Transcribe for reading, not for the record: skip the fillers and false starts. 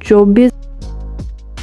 24